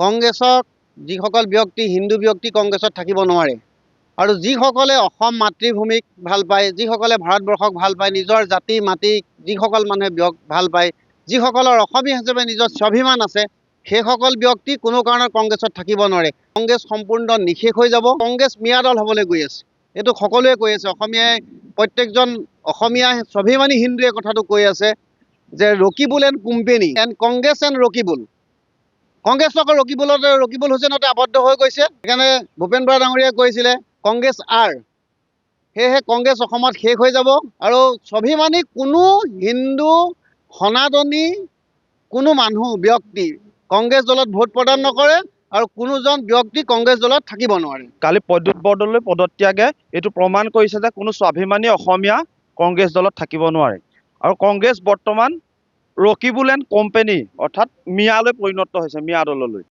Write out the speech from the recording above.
কংগ্ৰেছক যিসকল ব্যক্তি হিন্দু ব্যক্তি কংগ্ৰেছত থাকিব নোৱাৰে আৰু যিসকলে অসম মাতৃভূমিক ভাল পায়, যিসকলে ভাৰতবৰ্ষক ভাল পায়, নিজৰ জাতি মাটি যিসকল মানুহে ভাল পায়, যিসকলৰ অসমীয়া হিচাপে নিজৰ স্বাভিমান আছে, সেইসকল ব্যক্তি কোনো কাৰণত কংগ্ৰেছত থাকিব নোৱাৰে। কংগ্ৰেছ সম্পূৰ্ণ নিশেষ হৈ যাব। কংগ্ৰেছ মিয়াদল হ'বলৈ গৈ আছে, এইটো সকলোৱে কৈ আছে। প্ৰত্যেকজন অসমীয়া স্বাভিমানী হিন্দুৱে কথাটো কৈ আছে যে Rakibul and company and Congress and Rakibul. Congress আকৌ ৰকিবুল হুছেইনতে আবদ্ধ হৈ গৈছে। সেইকাৰণে ভূপেন বৰা ডাঙৰীয়াই কৈছিলে কংগ্ৰেছ আৰ। সেয়েহে কংগ্ৰেছ অসমত শেষ হৈ যাব আৰু স্বাভিমানী কোনো হিন্দু সনাতনী কোনো মানুহ ব্যক্তি কংগ্ৰেছ দলত ভোট প্ৰদান নকৰে আৰু কোনোজন ব্যক্তি কংগ্ৰেছ দলত থাকিব নোৱাৰে। কালি প্ৰদ্যুৎ বৰদলৈ পদত্যাগে এইটো প্ৰমাণ কৰিছে যে কোনো স্বাভিমানী অসমীয়া কংগ্ৰেছ দলত থাকিব নোৱাৰে আৰু কংগ্ৰেছ বৰ্তমান ৰকিবুল এণ্ড কোম্পেনী অৰ্থাৎ মিয়ালৈ পৰিণত হৈছে, মিয়া দললৈ।